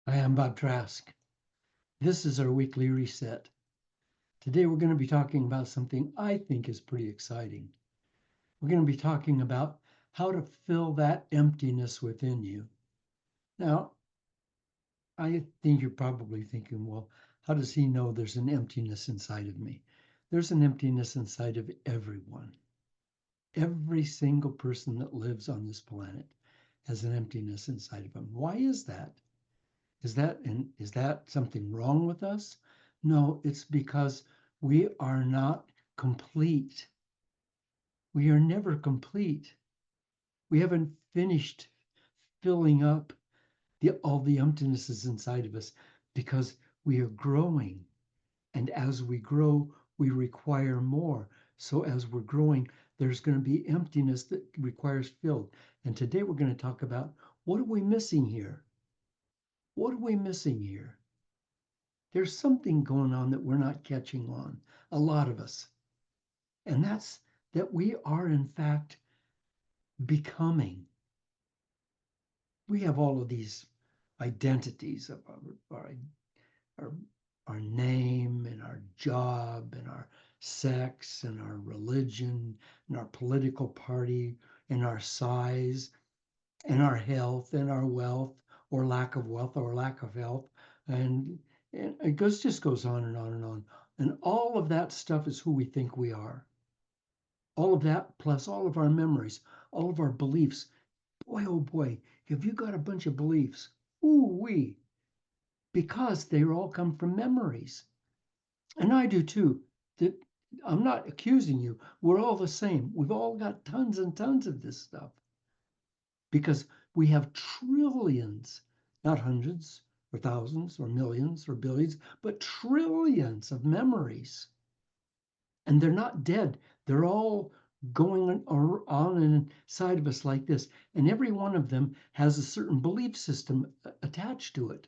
I am Bob Trask. This is our weekly reset. Today we're going to be talking about something I think is pretty exciting. We're going to be talking about how to fill that emptiness within you. Now, I think you're probably thinking, well, how does he know there's an emptiness inside of me? There's an emptiness inside of everyone. Every single person that lives on this planet has an emptiness inside of them. Why is that? Is that something wrong with us? No, it's because we are not complete. We are never complete. We haven't finished filling up all the emptinesses inside of us because we are growing. And as we grow, we require more. So as we're growing, there's going to be emptiness that requires filled. And today we're going to talk about what are we missing here? What are we missing here? There's something going on that we're not catching on, a lot of us. And that's that we are, in fact, becoming. We have all of these identities of our, our name and our job and our sex and our religion and our political party and our size and our health and our wealth or lack of wealth or lack of health. And, and it just goes on and on and on. And all of that stuff is who we think we are. All of that, plus all of our memories, all of our beliefs. Boy, oh boy, have you got a bunch of beliefs? Ooh, wee, because they all come from memories. And I do too. That I'm not accusing you. We're all the same. We've all got tons and tons of this stuff because we have trillions, not hundreds or thousands or millions or billions, but trillions of memories. And they're not dead. They're all going on inside of us like this. And every one of them has a certain belief system attached to it.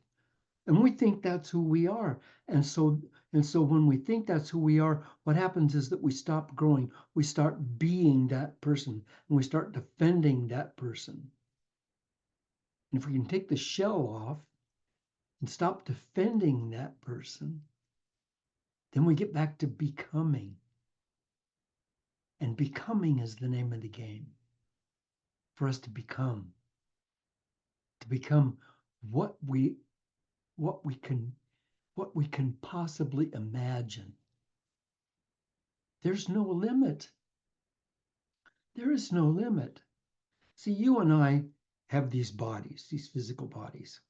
And we think that's who we are. And so when we think that's who we are, what happens is that we stop growing. We start being that person and we start defending that person. And if we can take the shell off and stop defending that person, then we get back to becoming. And becoming is the name of the game. For us to become what we what we can what we can possibly imagine. There's no limit. There is no limit. See, you and I have these bodies, these physical bodies,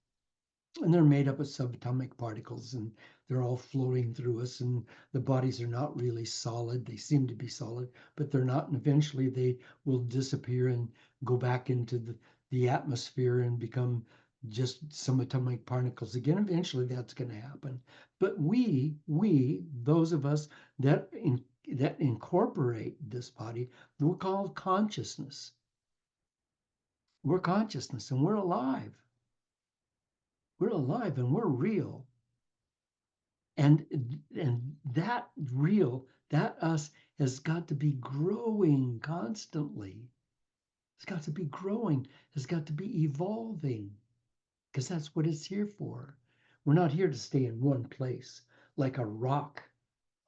and they're made up of subatomic particles and they're all floating through us, and the bodies are not really solid. They seem to be solid, but they're not, and eventually they will disappear and go back into the atmosphere and become just some atomic particles again. Eventually that's going to happen. But those of us that incorporate this body, we're called consciousness. We're consciousness and we're alive. We're alive and we're real. And that real, that us has got to be growing constantly. It's got to be growing. It's got to be evolving because that's what it's here for. We're not here to stay in one place like a rock.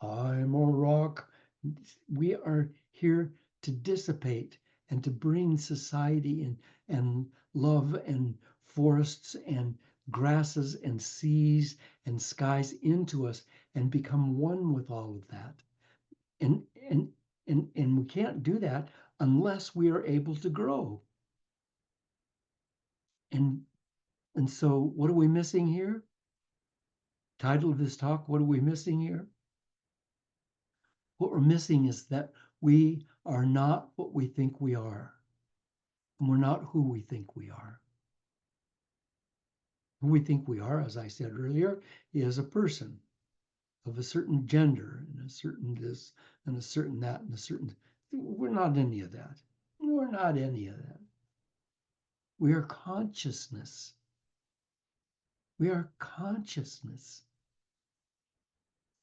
I'm a rock. We are here to dissipate and to bring society and love and forests and grasses and seas and skies into us and become one with all of that. And we can't do that unless we are able to grow. And and so what are we missing here? Title of this talk, what are we missing here? What we're missing is that we are not what we think we are. And we're not who we think we are. Who we think we are, as I said earlier, is a person of a certain gender and a certain this and a certain that and a certain. We're not any of that. We're not any of that. We are consciousness. We are consciousness.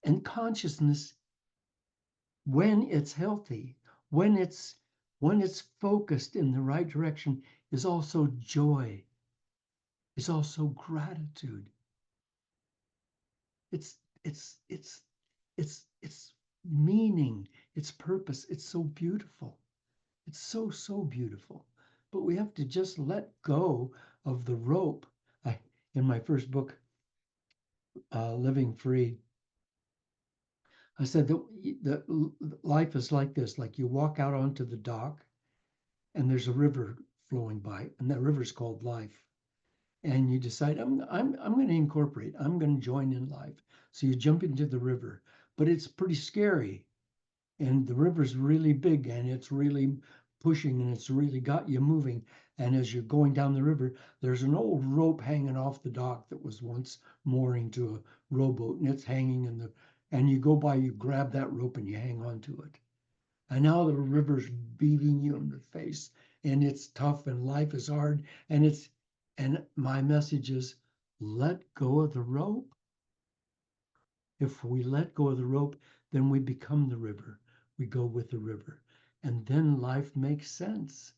And consciousness, when it's healthy, when it's focused in the right direction, is also joy. is also gratitude. It's it's it's it's meaning, it's purpose. It's so beautiful. It's so, so beautiful. But we have to just let go of the rope. In my first book, Living Free, I said that life is like this. Like you walk out onto the dock and there's a river flowing by, and that river is called life. And you decide, I'm going to incorporate, I'm going to join in life. So you jump into the river, but it's pretty scary. And the river's really big and it's really pushing and it's really got you moving. And as you're going down the river, there's an old rope hanging off the dock that was once mooring to a rowboat, and it's hanging in the, and you go by, you grab that rope and you hang on to it. And now the river's beating you in the face and it's tough and life is hard. And my message is let go of the rope. If we let go of the rope, then we become the river. We go with the river. And then life makes sense.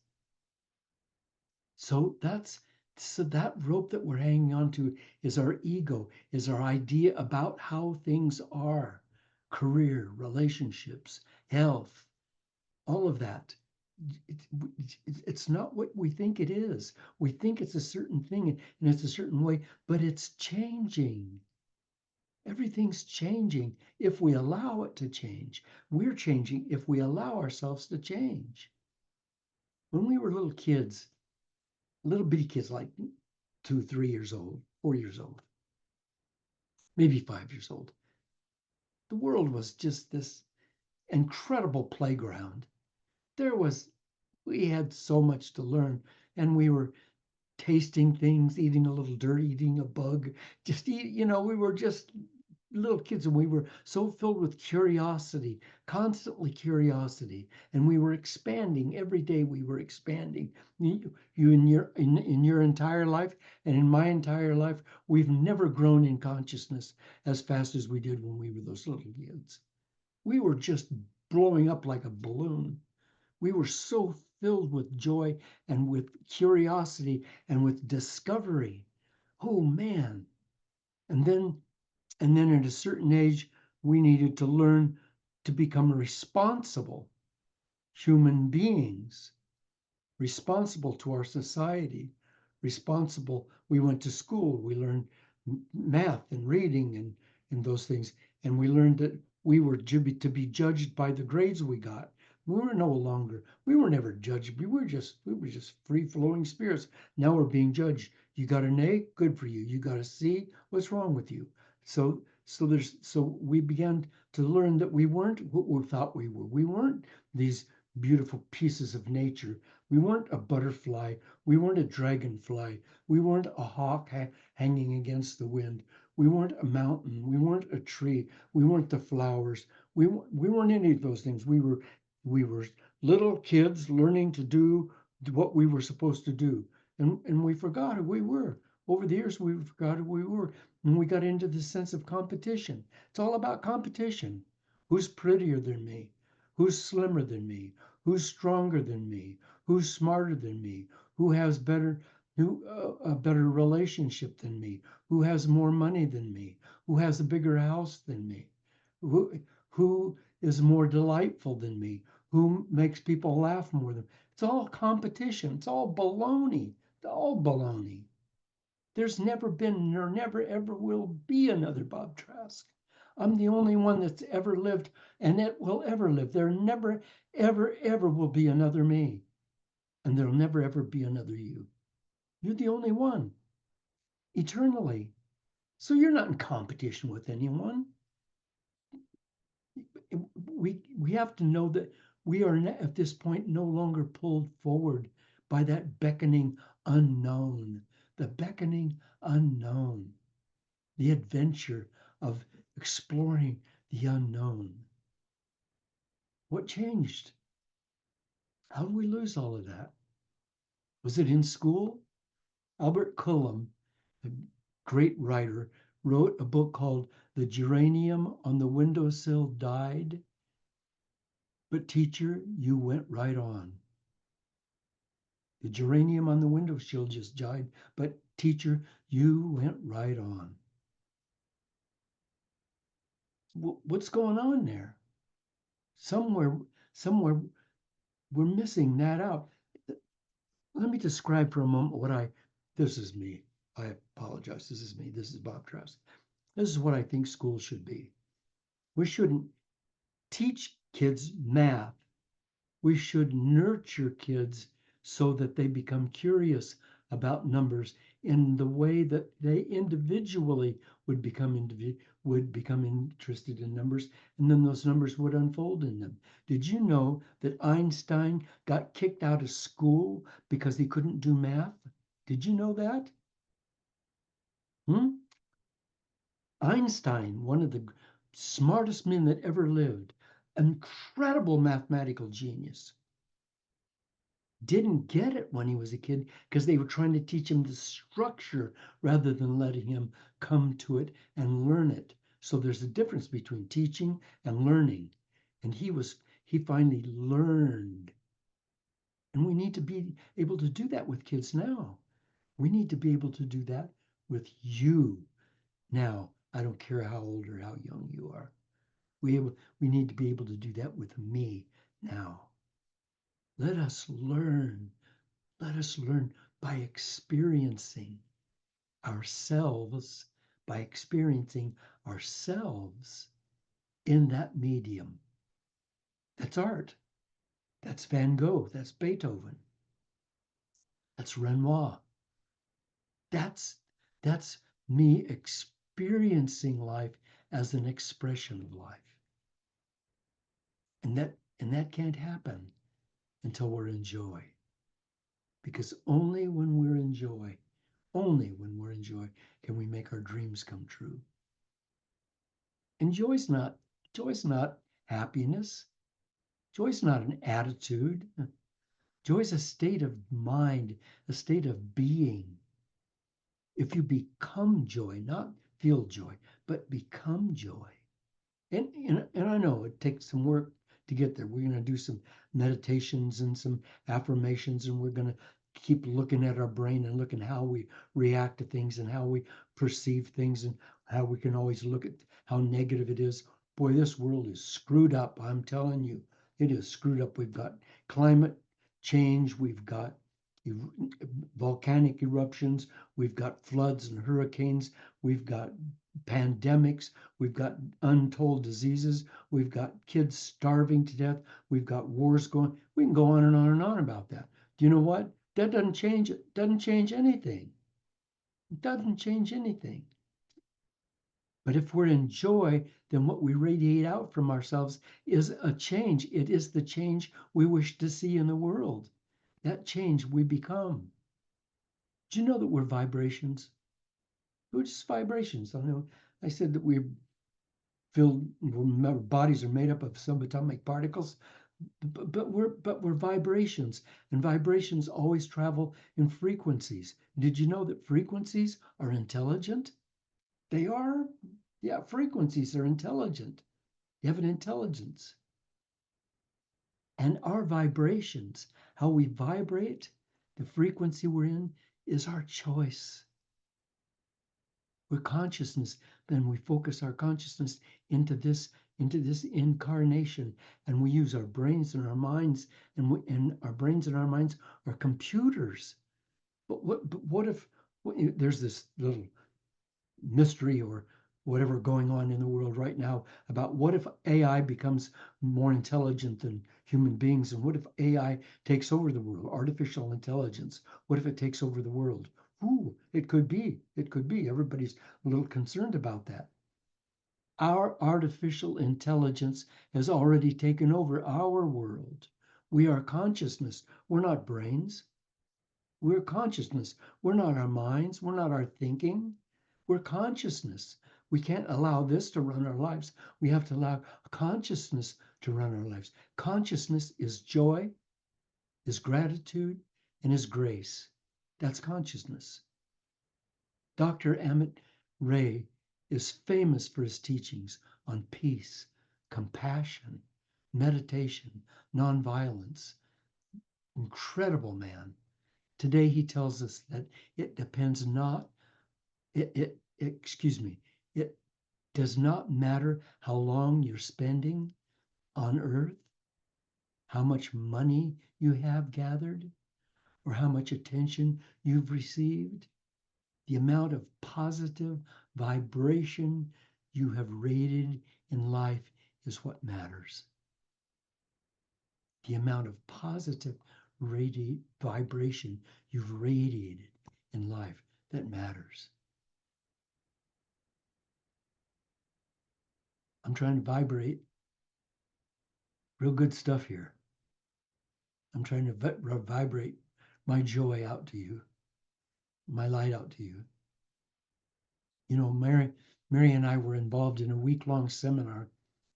So that rope that we're hanging on to is our ego, is our idea about how things are, career, relationships, health, all of that. It's not what we think it is. We think it's a certain thing and it's a certain way, but it's changing. Everything's changing if we allow it to change. We're changing if we allow ourselves to change. When we were little kids, little bitty kids like 2, 3 years old, 4 years old, maybe 5 years old, the world was just this incredible playground. There was, we had so much to learn, and we were tasting things, eating a little dirt, eating a bug, just eat, we were just little kids and we were so filled with curiosity, constantly curiosity, and we were expanding every day. We were expanding. You in your entire life and in my entire life, we've never grown in consciousness as fast as we did when we were those little kids. We were just blowing up like a balloon. We were so filled with joy and with curiosity and with discovery. Oh man. And then at a certain age, we needed to learn to become responsible human beings, responsible to our society, responsible. We went to school, we learned math and reading and those things. And we learned that we were to be judged by the grades we got. We were never judged. We were just free flowing spirits. Now we're being judged. You got an A, good for you. You got a C, what's wrong with you? So we began to learn that we weren't what we thought we were. We weren't these beautiful pieces of nature. We weren't a butterfly. We weren't a dragonfly. We weren't a hawk hanging against the wind. We weren't a mountain. We weren't a tree. We weren't the flowers. We weren't any of those things. We were little kids learning to do what we were supposed to do. And we forgot who we were. Over the years, we forgot who we were. And we got into this sense of competition. It's all about competition. Who's prettier than me? Who's slimmer than me? Who's stronger than me? Who's smarter than me? Who has a better relationship than me? Who has more money than me? Who has a bigger house than me? Who is more delightful than me? Who makes people laugh more than me? It's all competition. It's all baloney. It's all baloney. There's never been, nor never ever will be another Bob Trask. I'm the only one that's ever lived and that will ever live. There never, ever, ever will be another me. And there'll never, ever be another you. You're the only one, eternally. So you're not in competition with anyone. We have to know that we are at this point no longer pulled forward by that beckoning unknown, the beckoning unknown, the adventure of exploring the unknown. What changed? How did we lose all of that? Was it in school? Albert Cullum, a great writer, wrote a book called The Geranium on the Windowsill Died. But teacher, you went right on. The geranium on the window sill just died, but teacher, you went right on. What's going on there? Somewhere we're missing that out. Let me describe for a moment this is me. I apologize. This is me. This is Bob Trask. This is what I think school should be. We shouldn't teach kids math. We should nurture kids so that they become curious about numbers in the way that they individually would become interested in numbers, and then those numbers would unfold in them. Did you know that Einstein got kicked out of school because he couldn't do math? Did you know that? Hmm? Einstein, one of the smartest men that ever lived, incredible mathematical genius, didn't get it when he was a kid because they were trying to teach him the structure rather than letting him come to it and learn it. So there's a difference between teaching and learning. And he finally learned. And we need to be able to do that with kids now. We need to be able to do that with you now. I don't care how old or how young you are. We need to be able to do that with me now. Let us learn. Let us learn by experiencing ourselves, by experiencing ourselves in that medium. That's art. That's Van Gogh. That's Beethoven. That's Renoir. That's that's me experiencing life as an expression of life. And that can't happen until we're in joy. Because only when we're in joy can we make our dreams come true. And joy's not happiness. Joy's not an attitude. Joy's a state of mind, a state of being. If you become joy, not feel joy, but become joy. And I know it takes some work to get there. We're going to do some meditations and some affirmations, and we're going to keep looking at our brain and looking how we react to things and how we perceive things and how we can always look at how negative it is. Boy, this world is screwed up. I'm telling you, it is screwed up. We've got climate change, we've got volcanic eruptions, we've got floods and hurricanes, we've got pandemics, we've got untold diseases, we've got kids starving to death, we've got wars going. We can go on and on and on about that. Do you know what? That doesn't change anything. It doesn't change anything. But if we're in joy, then what we radiate out from ourselves is a change. It is the change we wish to see in the world. That change we become. Do you know that we're vibrations? We're just vibrations. I know I said that our bodies are made up of subatomic particles, but we're vibrations, and vibrations always travel in frequencies. Did you know that frequencies are intelligent? They are. Yeah, frequencies are intelligent. They have an intelligence. And our vibrations, how we vibrate, the frequency we're in, is our choice. We're consciousness, then we focus our consciousness into this incarnation, and we use our brains and our minds, and our brains and our minds are computers. But what if there's this little mystery or whatever going on in the world right now about what if AI becomes more intelligent than human beings, and what if AI takes over the world, artificial intelligence? What if it takes over the world? Ooh, it could be. It could be. Everybody's a little concerned about that. Our artificial intelligence has already taken over our world. We are consciousness. We're not brains. We're consciousness. We're not our minds. We're not our thinking. We're consciousness. We can't allow this to run our lives. We have to allow consciousness to run our lives. Consciousness is joy, is gratitude, and is grace. That's consciousness. Dr. Amit Ray is famous for his teachings on peace, compassion, meditation, nonviolence. Incredible man. Today he tells us that it depends not, excuse me, it does not matter how long you're spending on earth, how much money you have gathered, or how much attention you've received. The amount of positive vibration you have radiated in life is what matters. The amount of positive vibration you've radiated in life that matters. I'm trying to vibrate real good stuff here. I'm trying to vibrate my joy out to you, my light out to you. You know, Mary and I were involved in a week-long seminar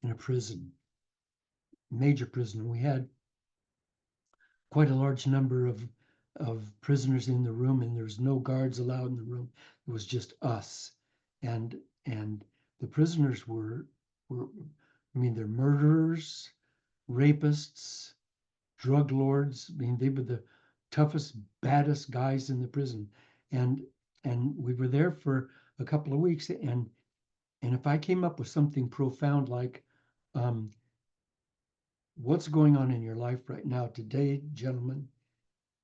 in a prison, major prison. We had quite a large number of prisoners in the room, and there's no guards allowed in the room. It was just us, and the prisoners were I mean, they're murderers, rapists, drug lords. I mean, they were the toughest, baddest guys in the prison, and we were there for a couple of weeks, and if I came up with something profound like, um, what's going on in your life right now today, gentlemen,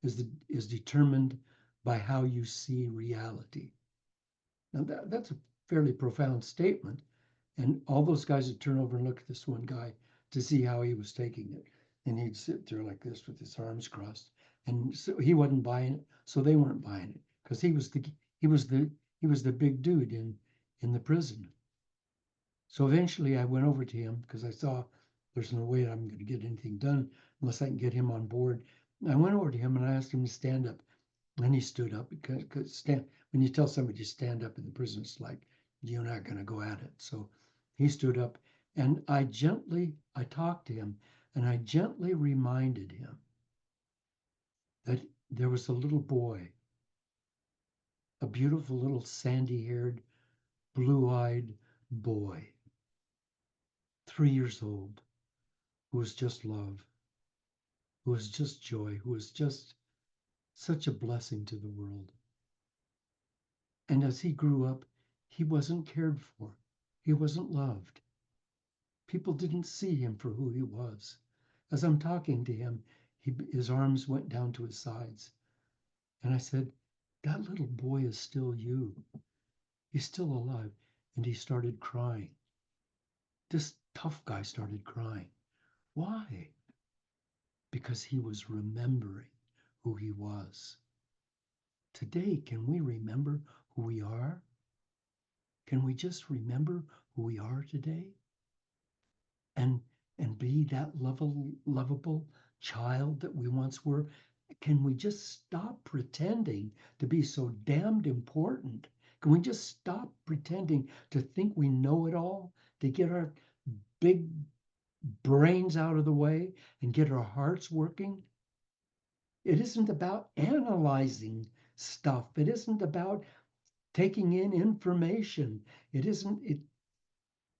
is determined by how you see reality. Now that's a fairly profound statement. And all those guys would turn over and look at this one guy to see how he was taking it. And he'd sit there like this with his arms crossed. And so he wasn't buying it, so they weren't buying it because he was the he was the big dude in the prison. So eventually I went over to him because I saw there's no way I'm going to get anything done unless I can get him on board. And I went over to him and I asked him to stand up. And he stood up because when you tell somebody to stand up in the prison, it's like you're not going to go at it. So he stood up and I talked to him and I gently reminded him that there was a little boy, a beautiful little sandy haired, blue eyed boy, 3 years old, who was just love, who was just joy, who was just such a blessing to the world. And as he grew up, he wasn't cared for, he wasn't loved. People didn't see him for who he was. As I'm talking to him, his arms went down to his sides. And I said, that little boy is still you. He's still alive. And he started crying. This tough guy started crying. Why? Because he was remembering who he was. Today, can we remember who we are? Can we just remember who we are today? And be that lovable child that we once were? Can we just stop pretending to be so damned important? Can we just stop pretending to think we know it all, to get our big brains out of the way and get our hearts working? It isn't about analyzing stuff. It isn't about taking in information. It isn't, it,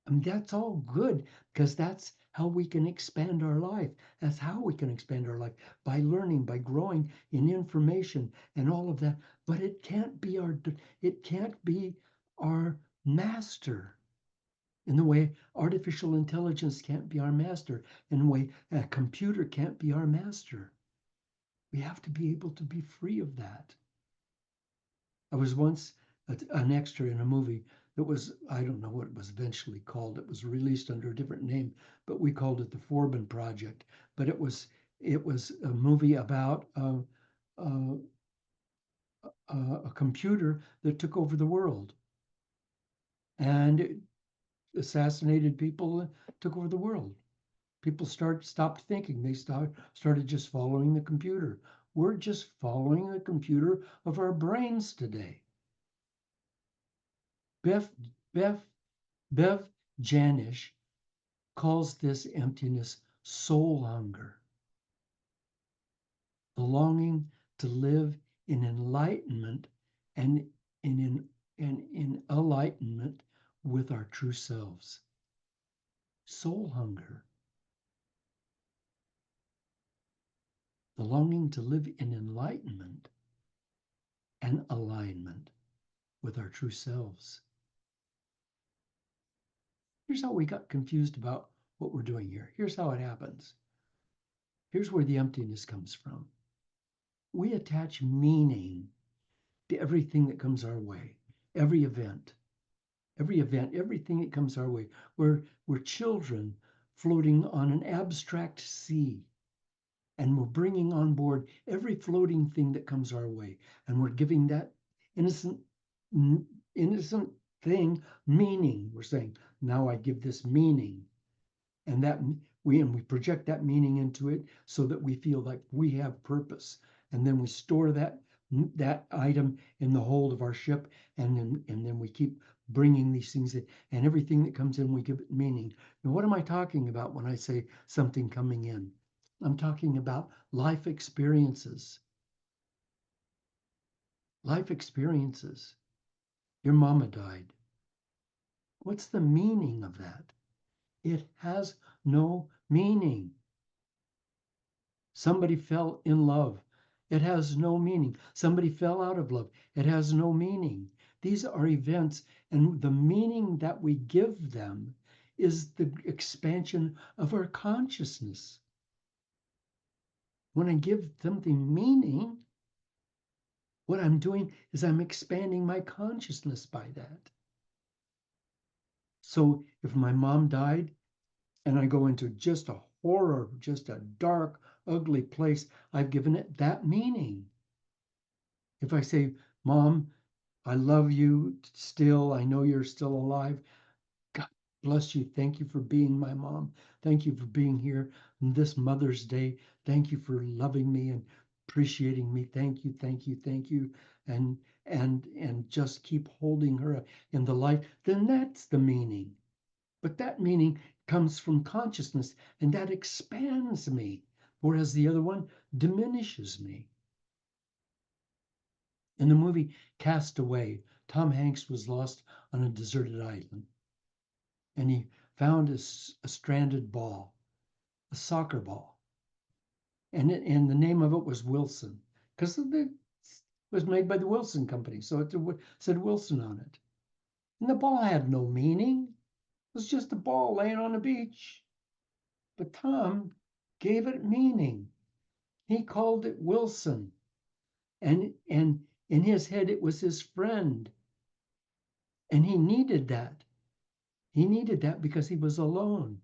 I mean, that's all good because that's how we can expand our life. That's how we can expand our life by learning, by growing in information and all of that. But it can't be our master in the way artificial intelligence can't be our master, in the way a computer can't be our master. We have to be able to be free of that. I was once an extra in a movie that was, I don't know what it was eventually called. It was released under a different name, but we called it the Forbin Project. But it was a movie about uh, a computer that took over the world and it assassinated people, took over the world. People stopped thinking. They started just following the computer. We're just following the computer of our brains today. Bev, Bev, Bev Janish calls this emptiness soul hunger, the longing to live in enlightenment and in enlightenment with our true selves. Soul hunger, the longing to live in enlightenment and alignment with our true selves. Here's how we got confused about what we're doing here. Here's how it happens. Here's where the emptiness comes from. We attach meaning to everything that comes our way, every event, everything that comes our way. We're children floating on an abstract sea, and we're bringing on board every floating thing that comes our way, and we're giving that innocent, innocent thing meaning. We're saying, now I give this meaning, and we project that meaning into it so that we feel like we have purpose, and then we store that item in the hold of our ship, and then we keep bringing these things in, and everything that comes in we give it meaning. And what am I talking about when I say something coming in? I'm talking about life experiences. Life experiences. Your mama died. What's the meaning of that? It has no meaning. Somebody fell in love. It has no meaning. Somebody fell out of love. It has no meaning. These are events, and the meaning that we give them is the expansion of our consciousness. When I give something meaning, what I'm doing is I'm expanding my consciousness by that. So if my mom died and I go into just a horror, just a dark, ugly place, I've given it that meaning. If I say, Mom, I love you still, I know you're still alive. God bless you. Thank you for being my mom. Thank you for being here on this Mother's Day. Thank you for loving me and appreciating me. Thank you, thank you, thank you. And just keep holding her in the light. Then that's the meaning. But that meaning comes from consciousness, and that expands me, whereas the other one diminishes me. In the movie Cast Away, Tom Hanks was lost on a deserted island, and he found a stranded ball, a soccer ball, and the name of it was Wilson, because it was made by the Wilson Company, so it said Wilson on it. And the ball had no meaning. It was just a ball laying on the beach. But Tom gave it meaning. He called it Wilson. And in his head, it was his friend. And he needed that. He needed that because he was alone.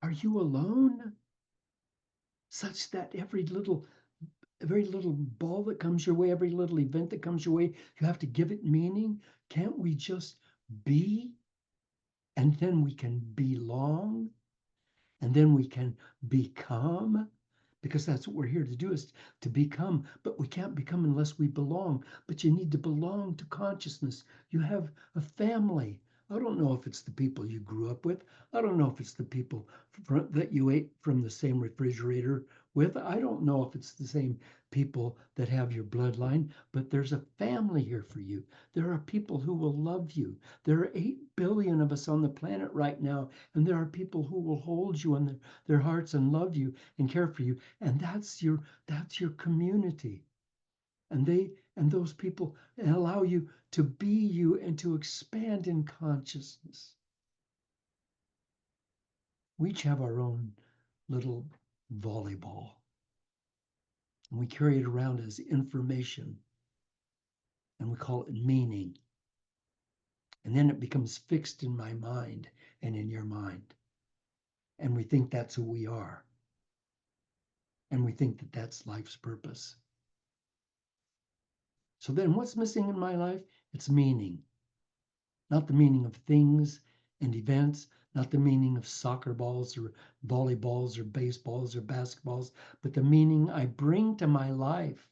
Are you alone? Such that every little ball that comes your way, every little event that comes your way, you have to give it meaning? Can't we just be? And then we can belong? And then we can become, because that's what we're here to do, is to become. But we can't become unless we belong. But you need to belong to consciousness. You have a family. I don't know if it's the people you grew up with. I don't know if it's the people that you ate from the same refrigerator with. I don't know if it's the same people that have your bloodline, but there's a family here for you. There are people who will love you. There are 8 billion of us on the planet right now, and there are people who will hold you in their hearts and love you and care for you. And that's your community. And those people allow you to be you and to expand in consciousness. We each have our own little volleyball, and we carry it around as information, and we call it meaning. And then it becomes fixed in my mind and in your mind. And we think that's who we are. And we think that that's life's purpose. So then what's missing in my life? It's meaning. Not the meaning of things and events, not the meaning of soccer balls or volleyballs or baseballs or basketballs, but the meaning I bring to my life,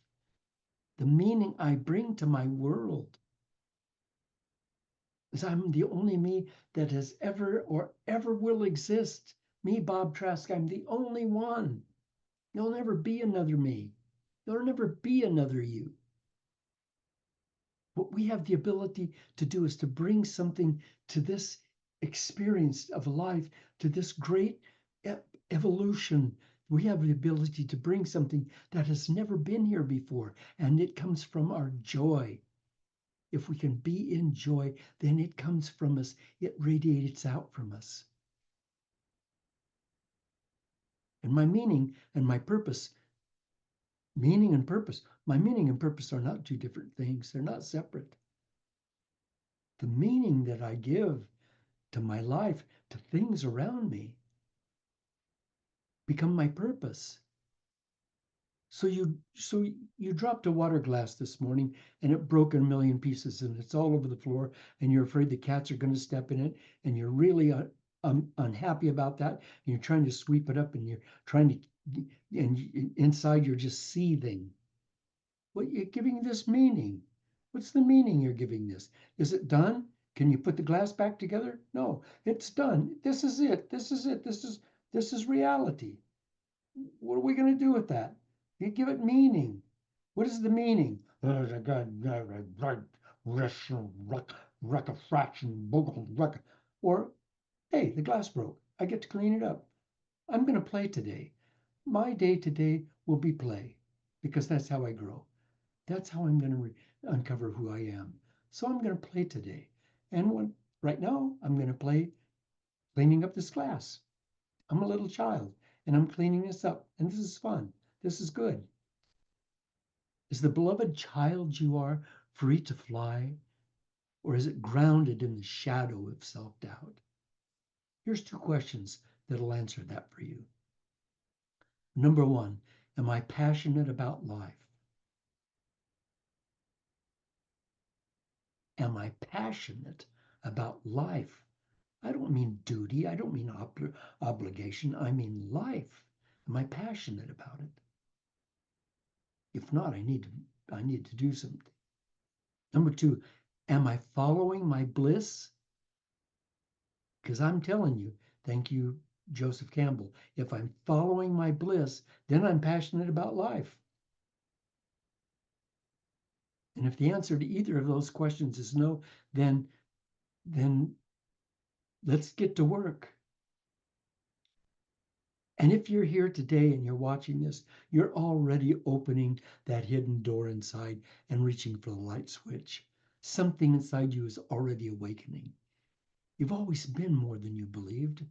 the meaning I bring to my world. Because I'm the only me that has ever or ever will exist. Me, Bob Trask, I'm the only one. There'll never be another me. There'll never be another you. What we have the ability to do is to bring something to this experience of life, to this great evolution We have the ability to bring something that has never been here before, and it comes from our joy. If we can be in joy, then it comes from us, it radiates out from us. And my meaning and my purpose, meaning and purpose, my meaning and purpose are not two different things, they're not separate. The meaning that I give to my life, to things around me, become my purpose. So you dropped a water glass this morning and it broke in a million pieces and it's all over the floor and you're afraid the cats are going to step in it and you're really unhappy about that and you're trying to sweep it up and you're trying to, and inside you're just seething. What you're giving this meaning? What's the meaning you're giving this? Is it done? Can you put the glass back together? No, it's done. This is it. This is it. This is reality. What are we going to do with that? You give it meaning. What is the meaning? Or, hey, the glass broke. I get to clean it up. I'm going to play today. My day today will be play because that's how I grow. That's how I'm going to uncover who I am. So I'm going to play today. And right now, I'm going to play cleaning up this glass. I'm a little child and I'm cleaning this up. And this is fun. This is good. Is the beloved child you are free to fly? Or is it grounded in the shadow of self doubt? Here's two questions that'll answer that for you. Number one, am I passionate about life? Am I passionate about life? I don't mean duty. I don't mean obligation. I mean life. Am I passionate about it? If not, I need to do something. Number two, am I following my bliss? Because I'm telling you, thank you, Joseph Campbell, if I'm following my bliss, then I'm passionate about life. And if the answer to either of those questions is no, then let's get to work. And if you're here today and you're watching this, you're already opening that hidden door inside and reaching for the light switch. Something inside you is already awakening. You've always been more than you believed.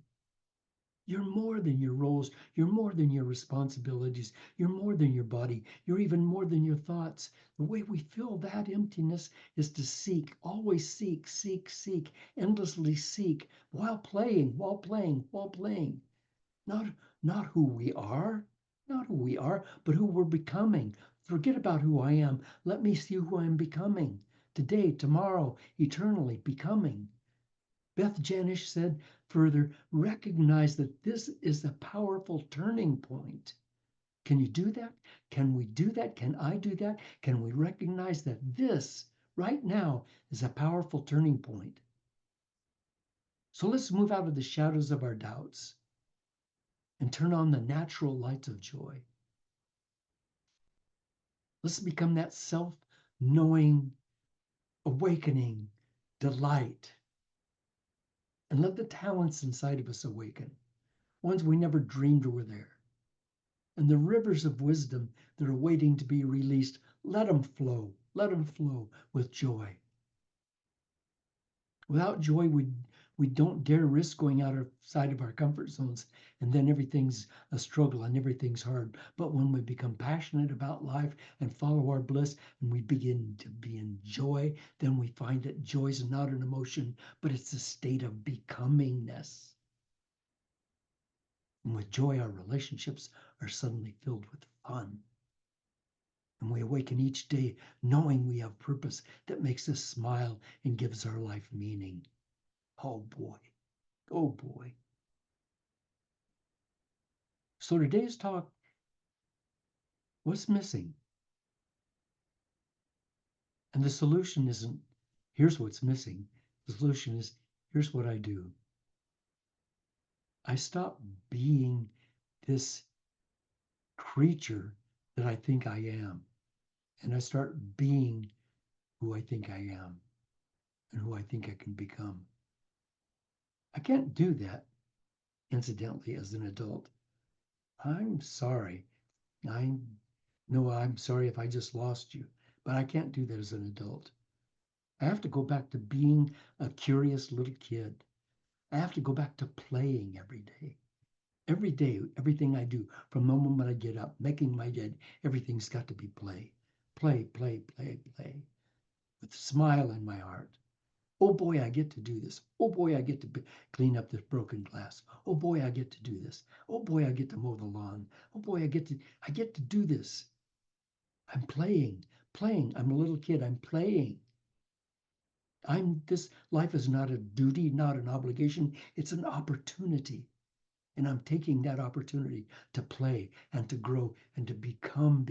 You're more than your roles. You're more than your responsibilities. You're more than your body. You're even more than your thoughts. The way we fill that emptiness is to seek, always seek, seek, seek, endlessly seek, while playing, while playing, while playing. Not who we are, not who we are, but who we're becoming. Forget about who I am. Let me see who I'm becoming. Today, tomorrow, eternally becoming. Beth Janish said further, recognize that this is a powerful turning point. Can you do that? Can we do that? Can I do that? Can we recognize that this right now is a powerful turning point? So let's move out of the shadows of our doubts and turn on the natural lights of joy. Let's become that self-knowing, awakening delight. And let the talents inside of us awaken, ones we never dreamed were there. And the rivers of wisdom that are waiting to be released, let them flow. Let them flow with joy. Without joy, we don't dare risk going outside of our comfort zones, and then everything's a struggle and everything's hard. But when we become passionate about life and follow our bliss and we begin to be in joy, then we find that joy is not an emotion, but it's a state of becomingness. And with joy, our relationships are suddenly filled with fun. And we awaken each day knowing we have purpose that makes us smile and gives our life meaning. Oh boy. Oh boy. So today's talk, what's missing? And the solution isn't, here's what's missing. The solution is, here's what I do. I stop being this creature that I think I am. And I start being who I think I am and who I think I can become. I can't do that, incidentally, as an adult. I'm sorry. I know I'm sorry if I just lost you, but I can't do that as an adult. I have to go back to being a curious little kid. I have to go back to playing every day. Every day, everything I do, from the moment I get up, making my bed, everything's got to be play. Play, play, play, play. With a smile in my heart. Oh boy, I get to do this. Oh boy, I get to clean up this broken glass. Oh boy, I get to do this. Oh boy, I get to mow the lawn. Oh boy, I get to do this. I'm playing, playing. I'm a little kid. I'm playing. This life is not a duty, not an obligation. It's an opportunity. And I'm taking that opportunity to play and to grow and to become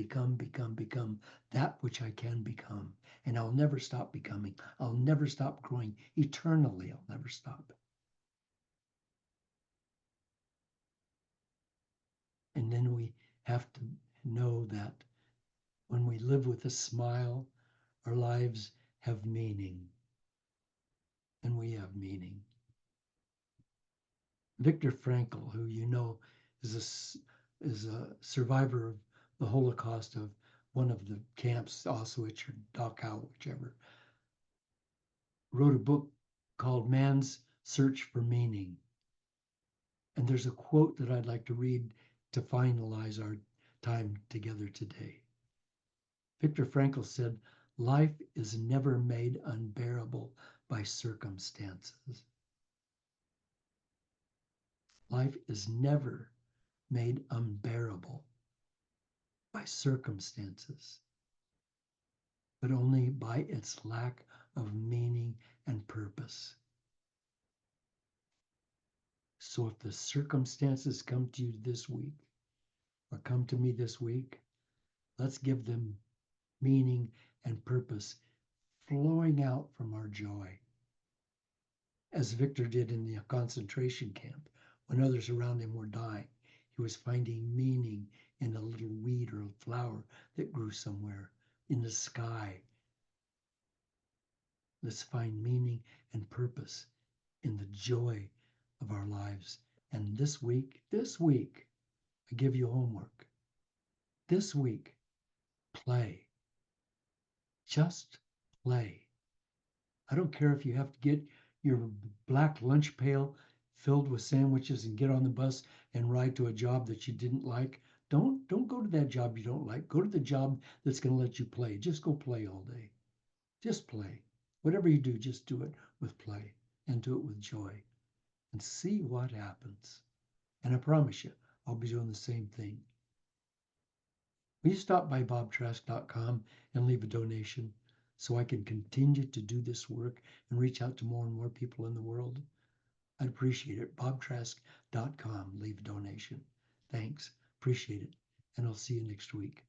that which I can become. And I'll never stop becoming. I'll never stop growing. Eternally, I'll never stop. And then we have to know that when we live with a smile, our lives have meaning, and we have meaning. Viktor Frankl, who you know is a survivor of the Holocaust of one of the camps, Auschwitz or Dachau, whichever, wrote a book called Man's Search for Meaning. And there's a quote that I'd like to read to finalize our time together today. Viktor Frankl said, "Life is never made unbearable by circumstances. Life is never made unbearable by circumstances, but only by its lack of meaning and purpose." So if the circumstances come to you this week or come to me this week, let's give them meaning and purpose flowing out from our joy, as Victor did in the concentration camp when others around him were dying. He was finding meaning in a little weed or a flower that grew somewhere in the sky. Let's find meaning and purpose in the joy of our lives. And this week, I give you homework. This week, play. Just play. I don't care if you have to get your black lunch pail filled with sandwiches and get on the bus and ride to a job that you didn't like. Don't go to that job you don't like. Go to the job that's going to let you play. Just go play all day. Just play. Whatever you do, just do it with play and do it with joy and see what happens. And I promise you, I'll be doing the same thing. Will you stop by bobtrask.com and leave a donation so I can continue to do this work and reach out to more and more people in the world? I'd appreciate it. bobtrask.com, leave a donation. Thanks. Appreciate it. And I'll see you next week.